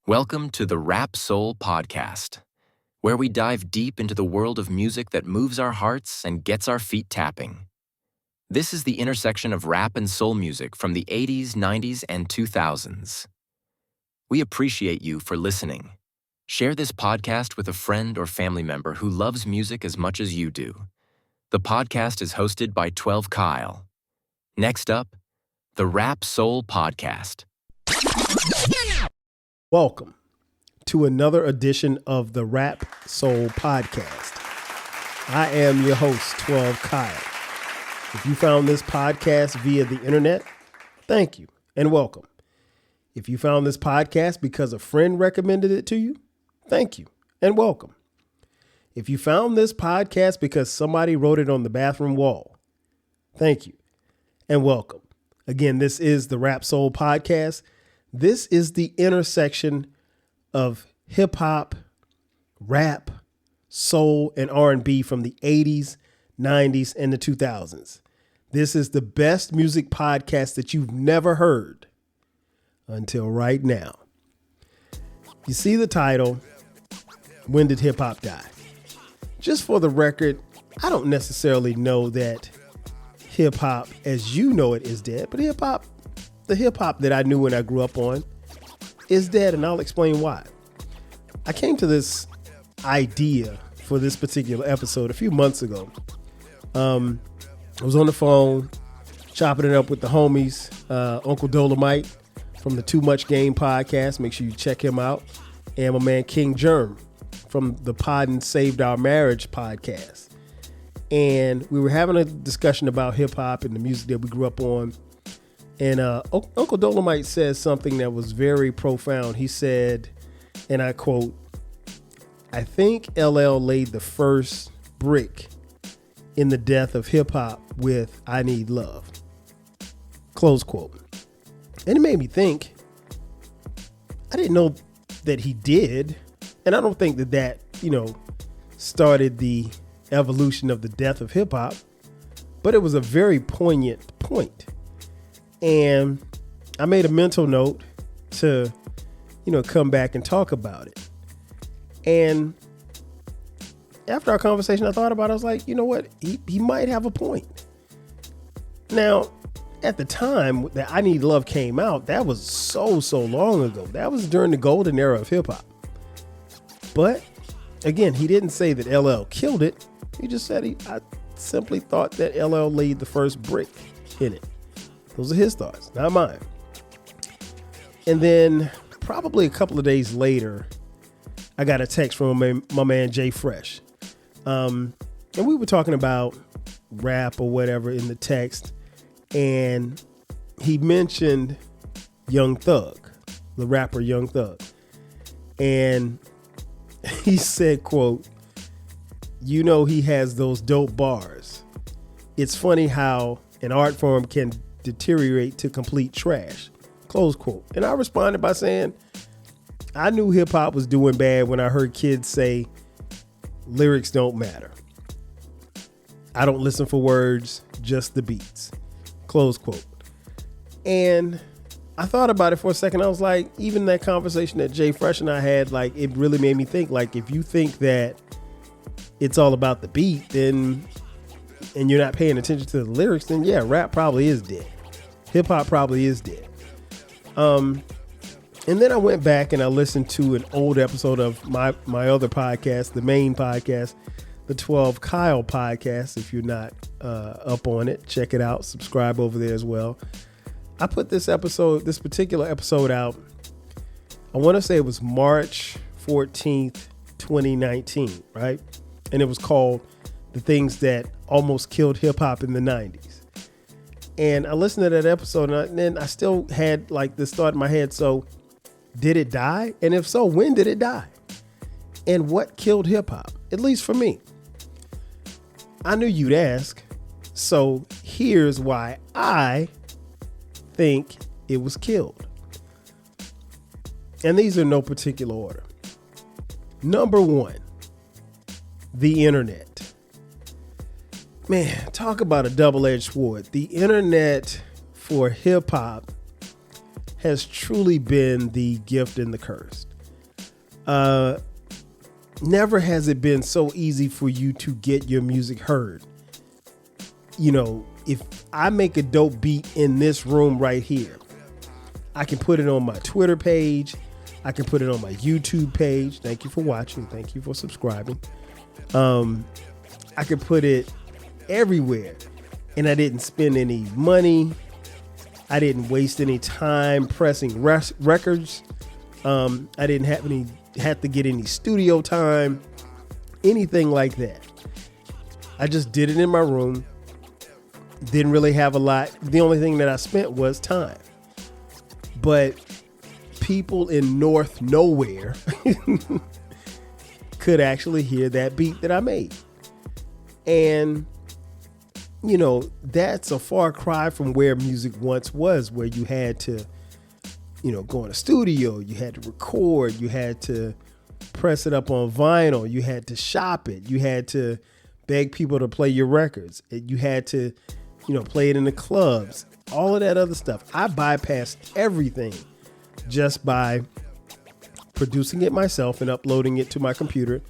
Welcome to the Rap Soul Podcast, where we dive deep into the world of music that moves our hearts and gets our feet tapping. This is the intersection of rap and soul music from the 80s, 90s, and 2000s. We appreciate you for listening. Share this podcast with a friend or family member who loves music as much as you do. The podcast is hosted by 12 Kyle. Next up, the Rap Soul Podcast. Welcome to another edition of the Rap Soul Podcast. I am your host, 12 Kyle. If you found this podcast via the internet, thank you and welcome. If you found this podcast because a friend recommended it to you, thank you and welcome. If you found this podcast because somebody wrote it on the bathroom wall, thank you and welcome. Again, this is the Rap Soul Podcast. This is the intersection of hip hop, rap, soul, and R&B from the 80s, 90s, and the 2000s. This is the best music podcast that you've never heard until right now. You see the title, When Did Hip Hop Die? Just for the record, I don't necessarily know that hip hop as you know it is dead, but the hip hop that I knew when I grew up on is dead, and I'll explain why. I came to this idea for this particular episode a few months ago. I was on the phone chopping it up with the homies, Uncle Dolomite from the Too Much Game podcast. Make sure you check him out. And my man King Germ from the Podden Saved Our Marriage podcast. And we were having a discussion about hip hop and the music that we grew up on. And Uncle Dolomite said something that was very profound. He said, and I quote, "I think LL laid the first brick in the death of hip hop with I Need Love." Close quote. And it made me think, I didn't know that he did. And I don't think that started the evolution of the death of hip hop, but it was a very poignant point. And I made a mental note to, come back and talk about it. And after our conversation, I thought about it. I was like, you know what? He might have a point. Now, at the time that I Need Love came out, that was so long ago. That was during the golden era of hip hop. But again, he didn't say that LL killed it. He just said I simply thought that LL laid the first brick in it. Those are his thoughts, not mine. And then probably a couple of days later, I got a text from my man Jay Fresh. And we were talking about rap or whatever in the text. And he mentioned Young Thug, the rapper Young Thug. And he said, quote, he has those dope bars. It's funny how an art form can deteriorate to complete trash, close quote. And I responded by saying, I knew hip hop was doing bad when I heard kids say lyrics don't matter. I don't listen for words, just the beats, close quote. And I thought about it for a second. I was like, even that conversation that Jay Fresh and I had, like, it really made me think, like, if you think that it's all about the beat, then, and you're not paying attention to the lyrics, then yeah, rap probably is dead. Hip hop probably is dead. And then I went back and I listened to an old episode of my other podcast, the main podcast, the 12 Kyle podcast. If you're not up on it, check it out. Subscribe over there as well. I put this particular episode out, I want to say it was March 14th, 2019, right? And it was called The Things That Almost Killed Hip Hop in the 90s. And I listened to that episode and then I still had like this thought in my head. So did it die? And if so, when did it die? And what killed hip hop? At least for me. I knew you'd ask. So here's why I think it was killed. And these are no particular order. Number one, the internet. Man, talk about a double-edged sword. The internet for hip hop has truly been the gift and the curse. Never has it been so easy for you to get your music heard. You know, if I make a dope beat in this room right here, I can put it on my Twitter page. I can put it on my YouTube page. Thank you for watching. Thank you for subscribing. I could put it everywhere, and I didn't spend any money. I didn't waste any time pressing records. I didn't have to get any studio time, anything like that. I just did it in my room. Didn't really have a lot. The only thing that I spent was time. But people in North Nowhere could actually hear that beat that I made. And, you know, that's a far cry from where music once was, where you had to, you know, go in a studio, you had to record, you had to press it up on vinyl, you had to shop it, you had to beg people to play your records, you had to, you know, play it in the clubs, all of that other stuff. I bypassed everything just by producing it myself and uploading it to my computer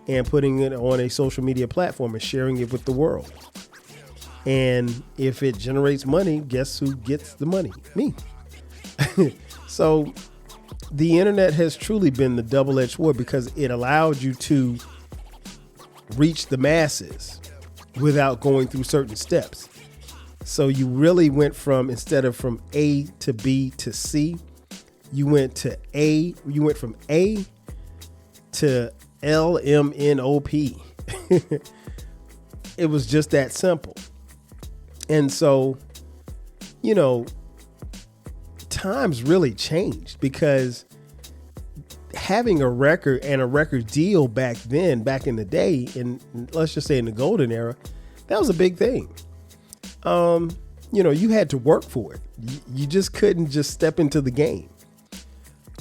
and putting it on a social media platform and sharing it with the world. And if it generates money, guess who gets the money? Me. So the internet has truly been the double-edged sword because it allowed you to reach the masses without going through certain steps. So you really went from, instead of from A to B to C, you went from A to LMNOP. It was just that simple. And so, you know, times really changed because having a record and a record deal back then, back in the day, and let's just say in the golden era, that was a big thing. You know, you had to work for it. You just couldn't just step into the game.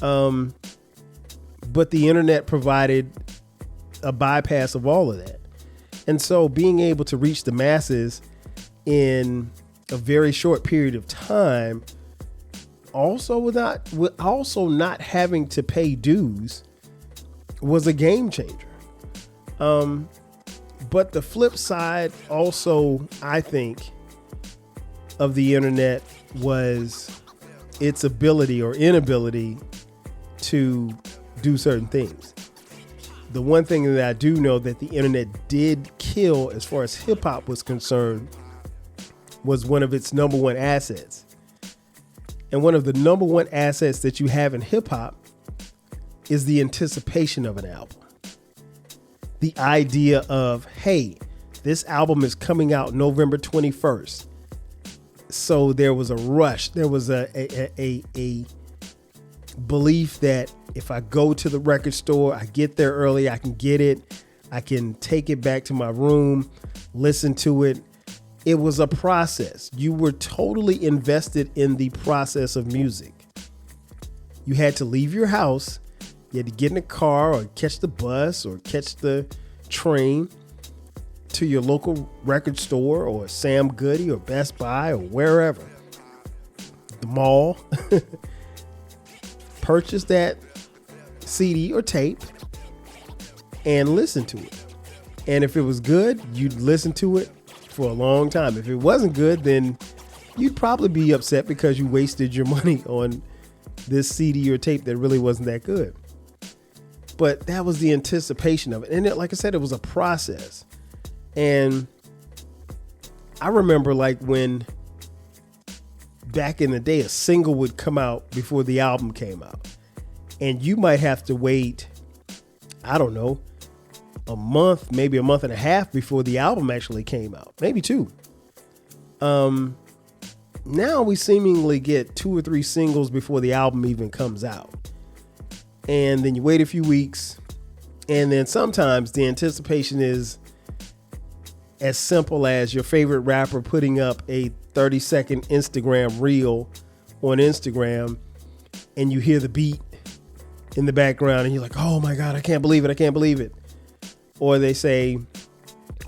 But the internet provided a bypass of all of that. And so being able to reach the masses in a very short period of time, also not having to pay dues, was a game changer. But the flip side also, I think, of the internet was its ability or inability to do certain things. The one thing that I do know that the internet did kill as far as hip hop was concerned was one of its number one assets. And one of the number one assets that you have in hip hop is the anticipation of an album. The idea of, hey, this album is coming out November 21st. So there was a rush. There was a belief that if I go to the record store, I get there early, I can get it. I can take it back to my room, listen to it. It was a process. You were totally invested in the process of music. You had to leave your house. You had to get in a car or catch the bus or catch the train to your local record store or Sam Goody or Best Buy or wherever, the mall. Purchase that CD or tape and listen to it. And if it was good, you'd listen to it for a long time. If it wasn't good, then you'd probably be upset because you wasted your money on this CD or tape that really wasn't that good. But that was the anticipation of it. And like I said, it was a process. And I remember like when back in the day, a single would come out before the album came out. And you might have to wait, I don't know, a month, maybe a month and a half before the album actually came out. Maybe two. Now we seemingly get 2 or 3 singles before the album even comes out. And then you wait a few weeks. And then sometimes the anticipation is as simple as your favorite rapper putting up a 30-second Instagram reel on Instagram, and you hear the beat in the background and you're like, oh my God, I can't believe it. Or they say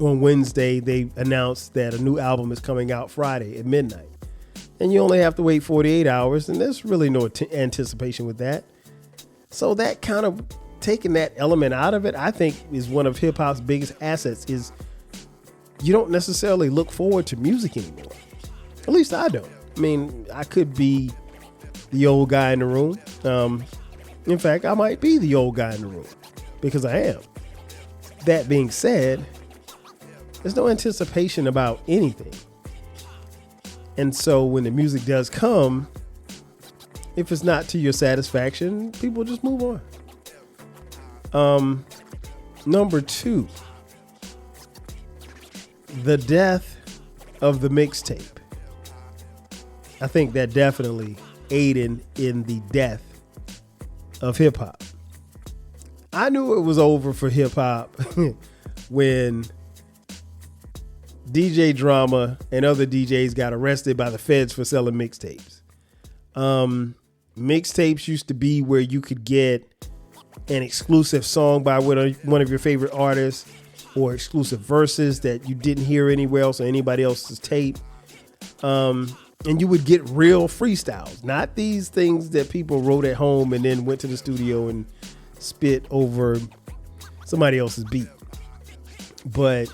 on Wednesday, they announced that a new album is coming out Friday at midnight. And you only have to wait 48 hours, and there's really no anticipation with that. So that kind of taking that element out of it, I think, is one of hip hop's biggest assets. Is you don't necessarily look forward to music anymore. At least I don't. I mean, I could be the old guy in the room. In fact, I might be the old guy in the room because I am. That being said, there's no anticipation about anything. And so when the music does come, if it's not to your satisfaction, people just move on. Number 2, the death of the mixtape. I think that definitely aided in the death of hip hop. I knew it was over for hip hop when DJ Drama and other DJs got arrested by the feds for selling mixtapes. Mixtapes used to be where you could get an exclusive song by one of your favorite artists, or exclusive verses that you didn't hear anywhere else on anybody else's tape. And you would get real freestyles, not these things that people wrote at home and then went to the studio and spit over somebody else's beat. And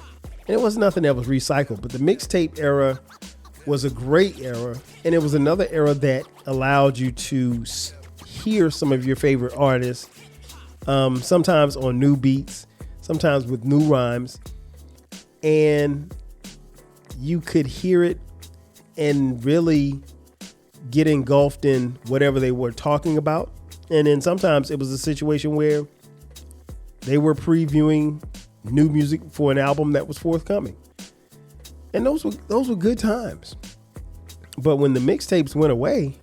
it was nothing that was recycled. But the mixtape era was a great era, and it was another era that allowed you to hear some of your favorite artists, sometimes on new beats, sometimes with new rhymes, and you could hear it and really get engulfed in whatever they were talking about. And then sometimes it was a situation where they were previewing new music for an album that was forthcoming. And those were good times. But when the mixtapes went away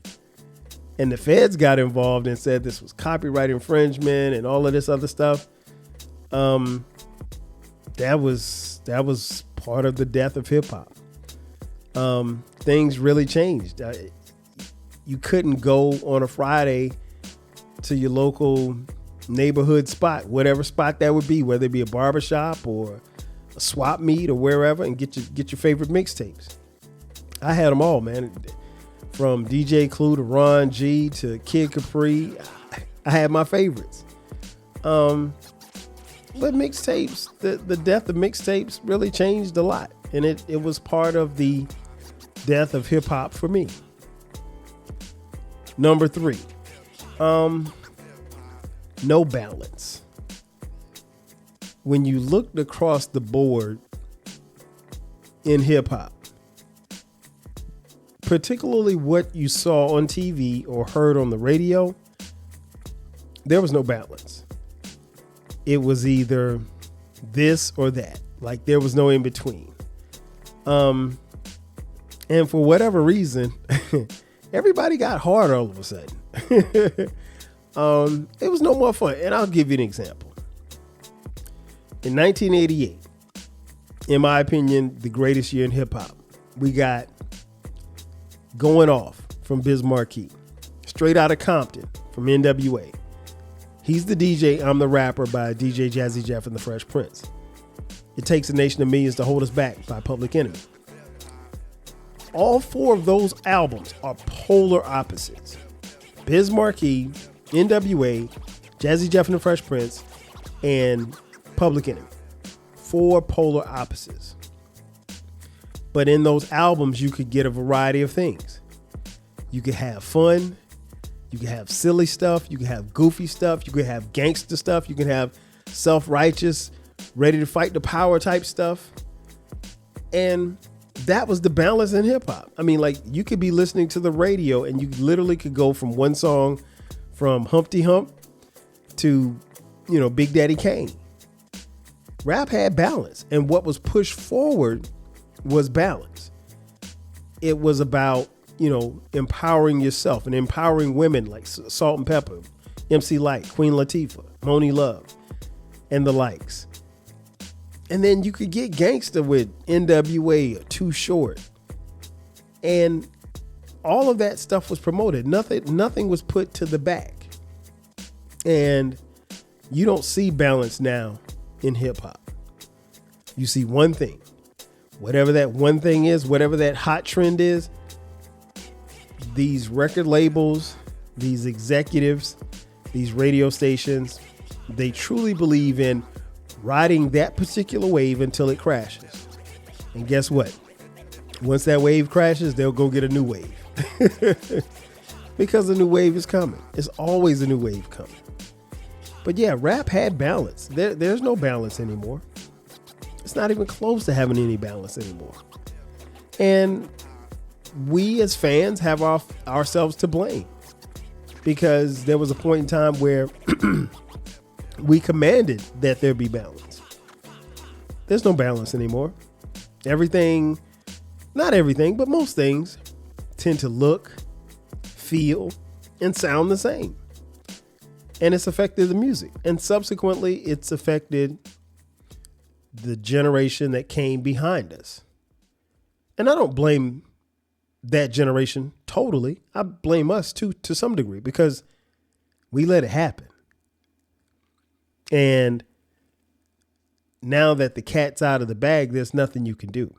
and the feds got involved and said this was copyright infringement and all of this other stuff, that was part of the death of hip hop. Things really changed. You couldn't go on a Friday to your local neighborhood spot, whatever spot that would be, whether it be a barbershop or a swap meet or wherever, and get your favorite mixtapes. I had them all, man. From DJ Clue to Ron G to Kid Capri, I had my favorites. But mixtapes, the death of mixtapes really changed a lot, and it was part of the death of hip hop for me. Number 3, no balance. When you looked across the board in hip hop, particularly what you saw on TV or heard on the radio, there was no balance. It was either this or that. Like, there was no in between. And for whatever reason, everybody got hard all of a sudden. It was no more fun. And I'll give you an example. In 1988, in my opinion, the greatest year in hip hop, we got Going Off from Biz Markie, Straight Outta Compton from NWA. He's the DJ, I'm the Rapper by DJ Jazzy Jeff and the Fresh Prince. It Takes a Nation of Millions to Hold Us Back by Public Enemy. All 4 of those albums are polar opposites. Biz Markie, NWA, Jazzy Jeff and the Fresh Prince, and Public Enemy. 4 polar opposites. But in those albums, you could get a variety of things. You could have fun. You could have silly stuff. You could have goofy stuff. You could have gangster stuff. You can have self-righteous, ready to fight the power type stuff. And that was the balance in hip hop. I mean, like, you could be listening to the radio and you literally could go from one song from Humpty Hump to, Big Daddy Kane. Rap had balance, and what was pushed forward was balance. It was about, empowering yourself and empowering women like Salt and Pepper, MC Lyte, Queen Latifah, Moni Love, and the likes. And then you could get gangster with NWA or Too Short. And all of that stuff was promoted. Nothing was put to the back. And you don't see balance now in hip hop. You see one thing. Whatever that one thing is, whatever that hot trend is, these record labels, these executives, these radio stations, They truly believe in riding that particular wave until it crashes. And guess what? Once that wave crashes, they'll go get a new wave. Because a new wave is coming. It's always a new wave coming. But yeah, rap had balance. There's no balance anymore. It's not even close to having any balance anymore. And we as fans have ourselves to blame. Because there was a point in time where we commanded that there be balance. There's no balance anymore. Everything, not everything, but most things tend to look, feel, and sound the same. And it's affected the music. And subsequently, it's affected the generation that came behind us. And I don't blame that generation totally. I blame us too, to some degree, because we let it happen. And now that the cat's out of the bag, there's nothing you can do.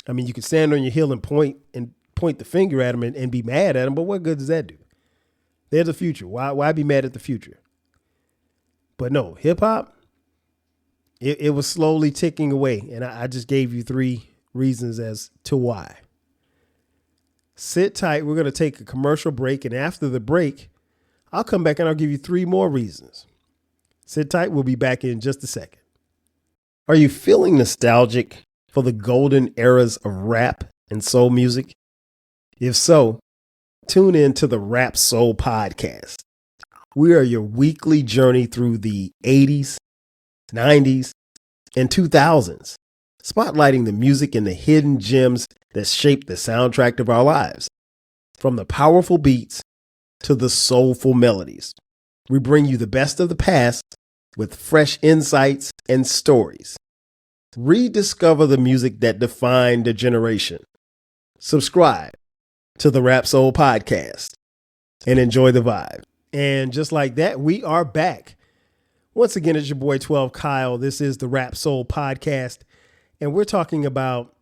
I mean, you can stand on your hill and point the finger at them and be mad at them, but what good does that do? They're the future. Why be mad at the future? But no, hip hop, it was slowly ticking away. And I just gave you 3 reasons as to why. Sit tight. We're going to take a commercial break. And after the break, I'll come back and I'll give you 3 more reasons. Sit tight. We'll be back in just a second. Are you feeling nostalgic for the golden eras of rap and soul music? If so, tune in to the Rap Soul Podcast. We are your weekly journey through the 80s, 90s, and 2000s, spotlighting the music and the hidden gems that shaped the soundtrack of our lives. From the powerful beats to the soulful melodies, we bring you the best of the past with fresh insights and stories. Rediscover the music that defined a generation. Subscribe to the Rap Soul Podcast and enjoy the vibe. And just like that, we are back. Once again, it's your boy 12 Kyle. This is the Rap Soul Podcast, and we're talking about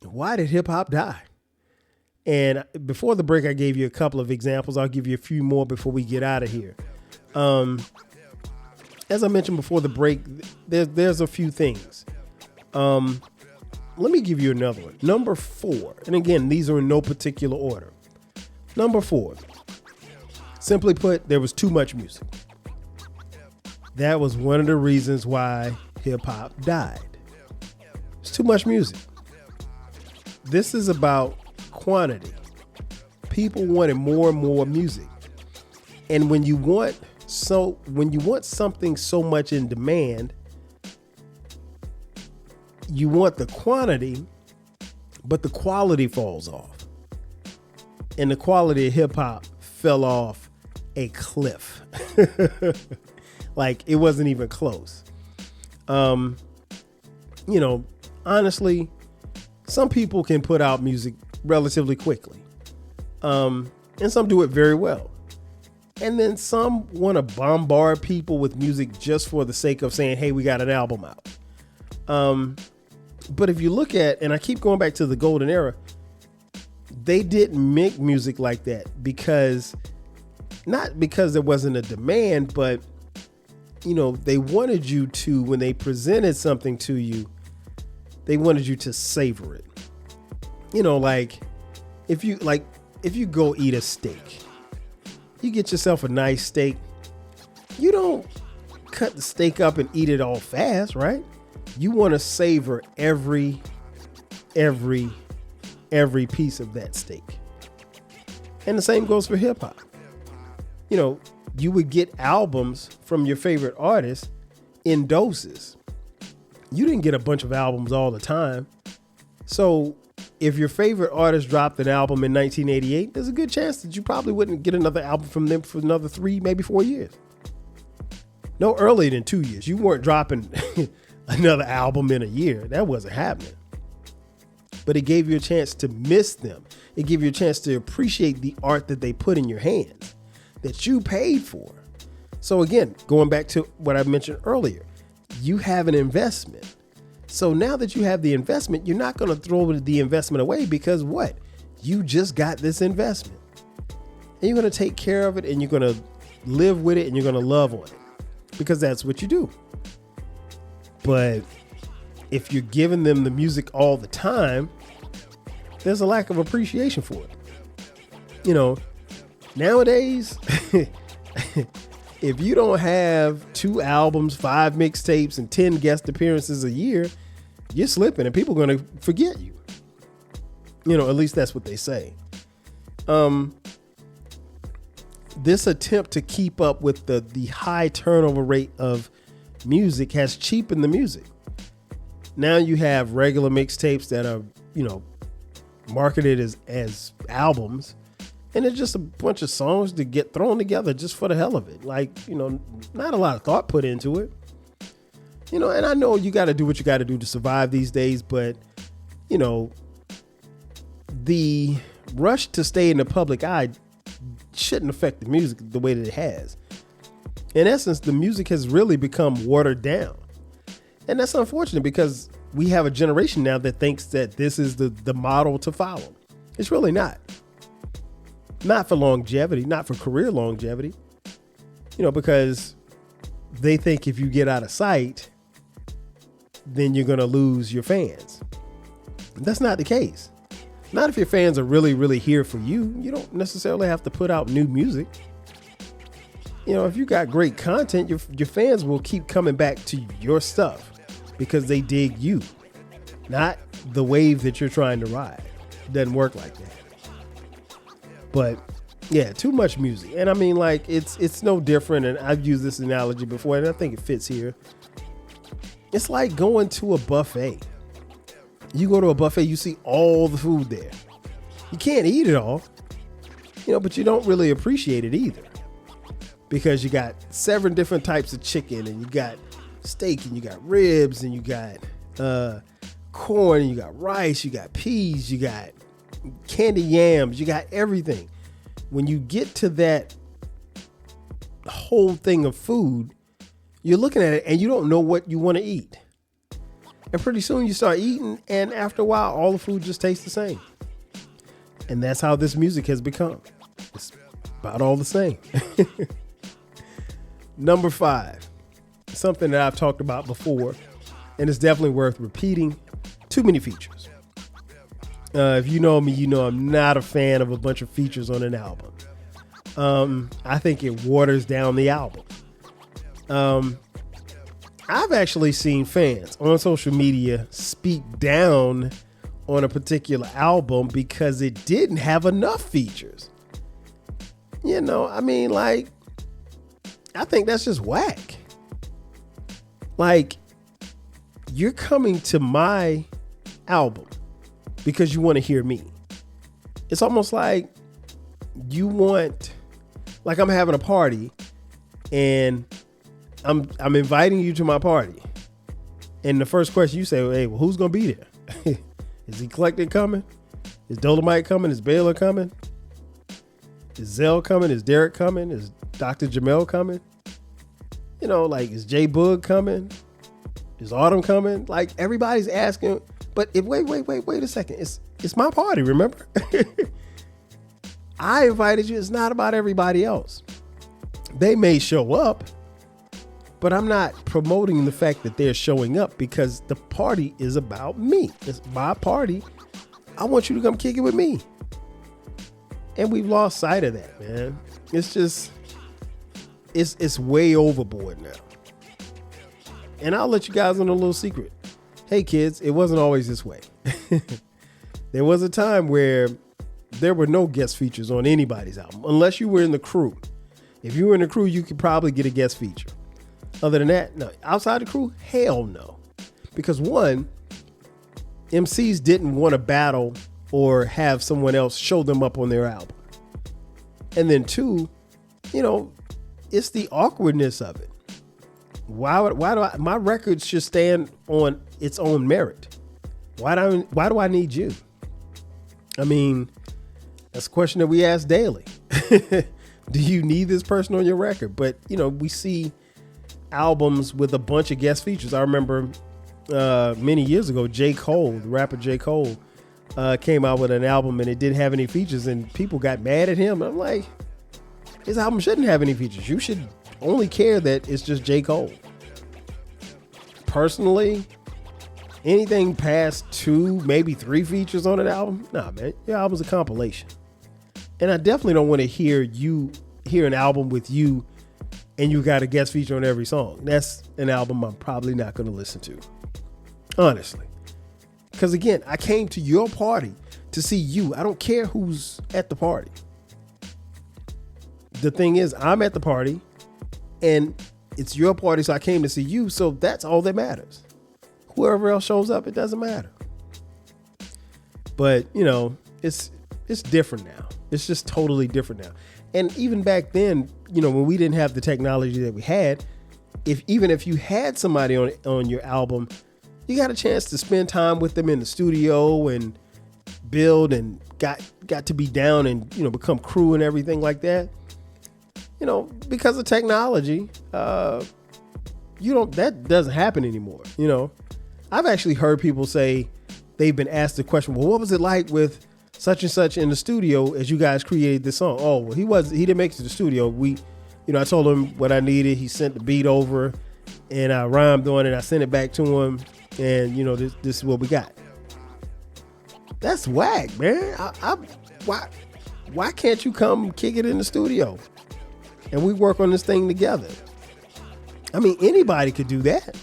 why did hip hop die? And before the break, I gave you a couple of examples. I'll give you a few more before we get out of here. As I mentioned before the break, there's a few things. Let me give you another one. Number 4. And again, these are in no particular order. Number 4. Simply put, there was too much music. That was one of the reasons why hip hop died. It's too much music. This is about quantity. People wanted more and more music. And when you want something so much in demand, you want the quantity, but the quality falls off. And the quality of hip hop fell off a cliff. Like it wasn't even close. Honestly, some people can put out music relatively quickly. And some do it very well. And then some want to bombard people with music just for the sake of saying, hey, we got an album out. But if you look at, and I keep going back to the golden era, they didn't make music like that not because there wasn't a demand, but they wanted you to, when they presented something to you, they wanted you to savor it. Like if you go eat a steak, you get yourself a nice steak. You don't cut the steak up and eat it all fast, right? You want to savor every piece of that steak. And the same goes for hip hop. You would get albums from your favorite artists in doses. You didn't get a bunch of albums all the time. So if your favorite artist dropped an album in 1988, there's a good chance that you probably wouldn't get another album from them for another 3, maybe 4 years. No earlier than 2 years. You weren't dropping another album in a year. That wasn't happening. But it gave you a chance to miss them. It gave you a chance to appreciate the art that they put in your hands, that you paid for. So again, going back to what I mentioned earlier, you have an investment. So now that you have the investment, you're not going to throw the investment away because what? You just got this investment. And you're going to take care of it and you're going to live with it and you're going to love on it. because that's what you do. But if you're giving them the music all the time, there's a lack of appreciation for it. You know, nowadays, if you don't have 2 albums, 5 mixtapes, and 10 guest appearances a year, you're slipping and people are going to forget you. You know, at least that's what they say. This attempt to keep up with the high turnover rate of music has cheapened the music. Now you have regular mixtapes that are, marketed as albums, and it's just a bunch of songs to get thrown together just for the hell of it. Like, not a lot of thought put into it. And I know you got to do what you got to do to survive these days, but, the rush to stay in the public eye shouldn't affect the music the way that it has. In essence, the music has really become watered down. And that's unfortunate because we have a generation now that thinks that this is the model to follow. It's really not. Not for longevity, not for career longevity. Because they think if you get out of sight, then you're going to lose your fans. That's not the case. Not if your fans are really, really here for you. You don't necessarily have to put out new music. If you got great content, your fans will keep coming back to your stuff because they dig you, not the wave that you're trying to ride. It doesn't work like that. But yeah, too much music. And I mean, like, it's no different. And I've used this analogy before, and I think it fits here. It's like going to a buffet. You go to a buffet, you see all the food there. You can't eat it all, but you don't really appreciate it either. Because you got 7 different types of chicken, and you got steak, and you got ribs, and you got corn, and you got rice, you got peas, you got candy yams, you got everything. When you get to that whole thing of food, you're looking at it and you don't know what you want to eat. And pretty soon you start eating, and after a while, all the food just tastes the same. And that's how this music has become. It's about all the same. Number 5, something that I've talked about before, and it's definitely worth repeating: too many features. If you know me, you know I'm not a fan of a bunch of features on an album. I think it waters down the album. I've actually seen fans on social media speak down on a particular album because it didn't have enough features. I think that's just whack. Like, you're coming to my album because you want to hear me. It's almost like you want, like I'm having a party and I'm inviting you to my party. And the first question you say, hey, well, who's going to be there? Is Eclectic coming? Is Dolomite coming? Is Baylor coming? Is Zell coming? Is Derek coming? Is Dr. Jamel coming? Is J Boog coming? Is Autumn coming? Like, everybody's asking, but wait a second. It's my party, remember? I invited you. It's not about everybody else. They may show up, but I'm not promoting the fact that they're showing up because the party is about me. It's my party. I want you to come kick it with me. And we've lost sight of that, man. It's just, it's way overboard now. And I'll let you guys on a little secret. Hey kids, it wasn't always this way. There was a time where there were no guest features on anybody's album, unless you were in the crew. If you were in the crew, you could probably get a guest feature. Other than that, no. Outside the crew, hell no. Because one, MCs didn't want to battle or have someone else show them up on their album. And then two, it's the awkwardness of it. Why do my record should stand on its own merit? Why do I need you? I mean, that's a question that we ask daily. Do you need this person on your record? But, we see albums with a bunch of guest features. I remember many years ago, J. Cole, the rapper J. Cole, came out with an album and it didn't have any features and people got mad at him. I'm like, his album shouldn't have any features. You should only care that it's just J. Cole. Personally, anything past 2, maybe 3 features on an album, nah, man, your album's a compilation. And I definitely don't want to hear an album with you and you got a guest feature on every song. That's an album I'm probably not going to listen to, honestly. Because again, I came to your party to see you. I don't care who's at the party. The thing is, I'm at the party and it's your party, so I came to see you. So that's all that matters. Whoever else shows up, it doesn't matter. But, it's different now. It's just totally different now. And even back then, when we didn't have the technology that we had, even if you had somebody on your album, you got a chance to spend time with them in the studio and build and got to be down and, become crew and everything like that. Because of technology, that doesn't happen anymore. I've actually heard people say they've been asked the question, well, what was it like with such and such in the studio as you guys created this song? Oh, well, he didn't make it to the studio. I told him what I needed. He sent the beat over and I rhymed on it. I sent it back to him and this is what we got. That's whack, man. Why can't you come kick it in the studio and we work on this thing together? I mean, anybody could do that.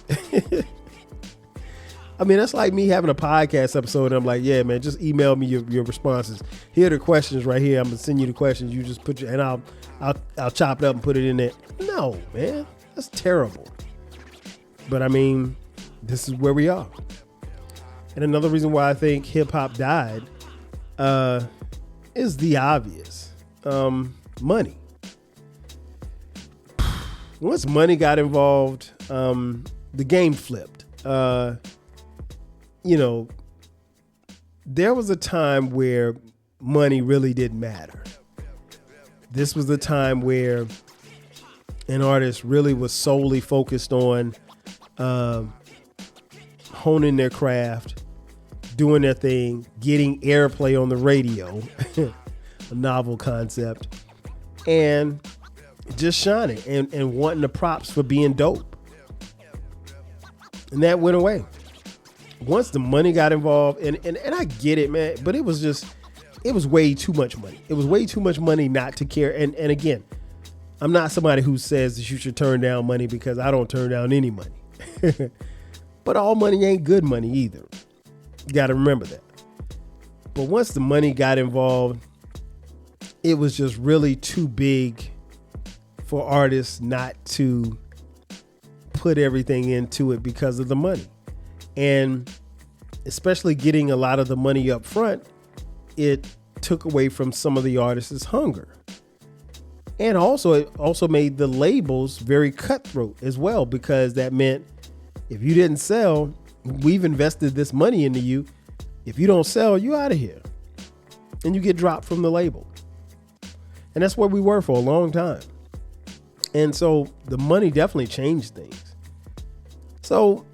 I mean, that's like me having a podcast episode and I'm like, yeah, man, just email me your responses. Here are the questions right here. I'm gonna send you the questions. You just put and I'll chop it up and put it in there. No, man, that's terrible. But I mean, this is where we are. And another reason why I think hip hop died is the obvious. Money. Once money got involved, the game flipped. There was a time where money really didn't matter. This was the time where an artist really was solely focused on honing their craft, doing their thing, getting airplay on the radio, a novel concept, and just shining and wanting the props for being dope. And that went away. Once the money got involved, and I get it, man, but it was way too much money. It was way too much money not to care. And again, I'm not somebody who says that you should turn down money because I don't turn down any money. But all money ain't good money either. You got to remember that. But once the money got involved, it was just really too big for artists not to put everything into it because of the money. And especially getting a lot of the money up front, it took away from some of the artists' hunger. And also, it also made the labels very cutthroat as well, because that meant if you didn't sell, we've invested this money into you. If you don't sell, you out of here. And you get dropped from the label. And that's where we were for a long time. And so the money definitely changed things. So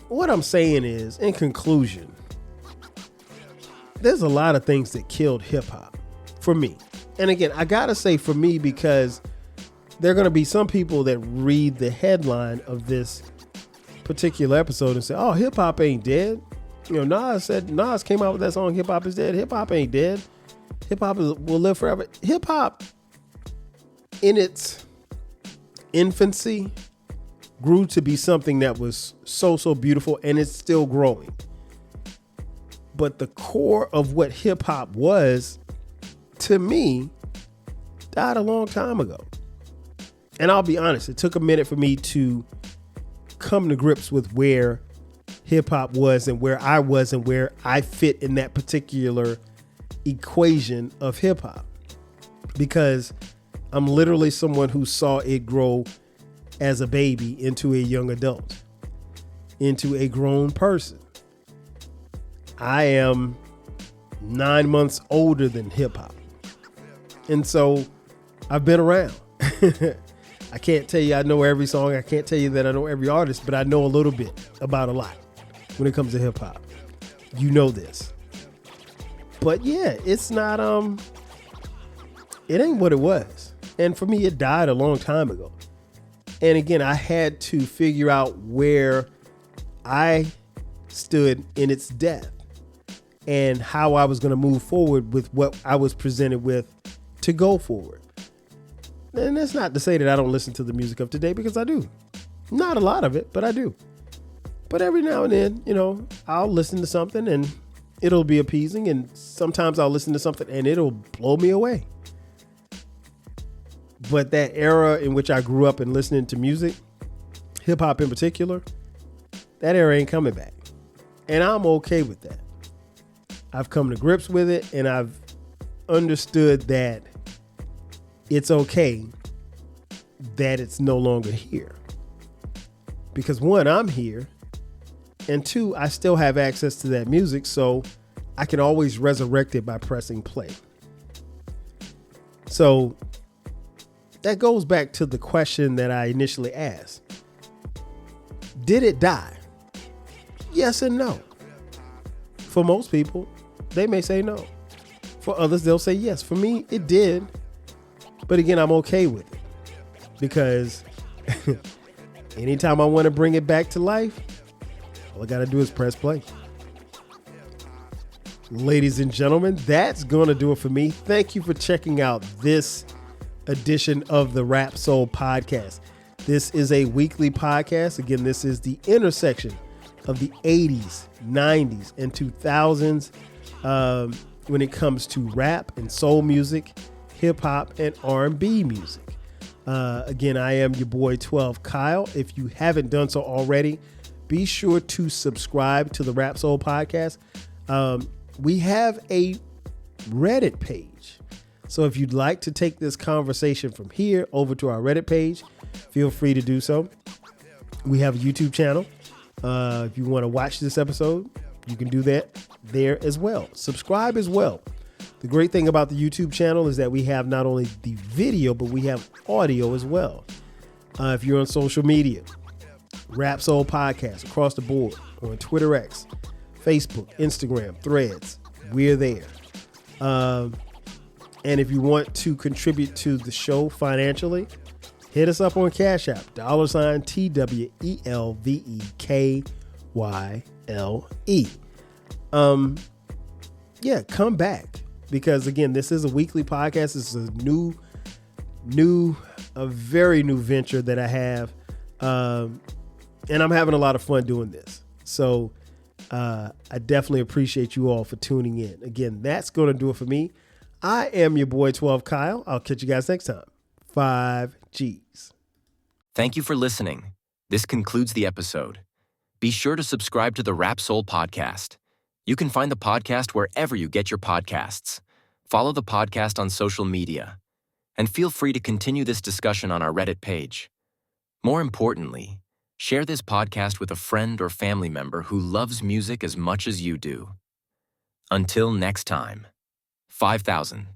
what I'm saying is, in conclusion, there's a lot of things that killed hip hop for me. And again, I gotta say for me, because there are gonna be some people that read the headline of this particular episode and say, oh, hip hop ain't dead. Nas came out with that song, Hip Hop is Dead. Hip hop ain't dead. Hip hop will live forever. Hip hop, in its infancy, grew to be something that was so beautiful, and it's still growing. But the core of what hip hop was, to me, died a long time ago. And I'll be honest, it took a minute for me to come to grips with where hip hop was and where I was and where I fit in that particular equation of hip hop. Because I'm literally someone who saw it grow as a baby into a young adult, into a grown person. I am 9 months older than hip hop. And so I've been around. I can't tell you I know every song. I can't tell you that I know every artist, but I know a little bit about a lot when it comes to hip hop. You know this. But yeah, it's not, it ain't what it was. And for me, it died a long time ago. And again, I had to figure out where I stood in its death and how I was going to move forward with what I was presented with to go forward. And that's not to say that I don't listen to the music of today, because I do. Not a lot of it, but I do. But every now and then, I'll listen to something and it'll be appeasing. And sometimes I'll listen to something and it'll blow me away. But that era in which I grew up and listening to music, hip hop in particular, that era ain't coming back. And I'm okay with that. I've come to grips with it, and I've understood that it's okay that it's no longer here. Because one, I'm here, and two, I still have access to that music, so I can always resurrect it by pressing play. So that goes back to the question that I initially asked. Did it die? Yes and no. For most people, they may say no. For others, they'll say yes. For me, it did. But again, I'm okay with it, because anytime I want to bring it back to life, all I got to do is press play. Ladies and gentlemen, that's going to do it for me. Thank you for checking out this edition of the Rap Soul Podcast. This is a weekly podcast. Again, this is the intersection of the 80s, 90s, and 2000s when it comes to rap and soul music, hip hop, and R&B music. Again, I am your boy 12 Kyle. If you haven't done so already, be sure to subscribe to the Rap Soul Podcast. We have a Reddit page. So if you'd like to take this conversation from here over to our Reddit page, feel free to do so. We have a YouTube channel. If you want to watch this episode, you can do that there as well. Subscribe as well. The great thing about the YouTube channel is that we have not only the video, but we have audio as well. If you're on social media, Rap Soul Podcast across the board, on Twitter X, Facebook, Instagram, Threads, we're there. And if you want to contribute to the show financially, hit us up on Cash App, $TWELVEKYLE. Yeah, come back, because again, this is a weekly podcast. This is a very new venture that I have. And I'm having a lot of fun doing this. So I definitely appreciate you all for tuning in. Again, that's going to do it for me. I am your boy 12 Kyle. I'll catch you guys next time. 5 Gs. Thank you for listening. This concludes the episode. Be sure to subscribe to the Rap Soul Podcast. You can find the podcast wherever you get your podcasts. Follow the podcast on social media. And feel free to continue this discussion on our Reddit page. More importantly, share this podcast with a friend or family member who loves music as much as you do. Until next time, 5,000.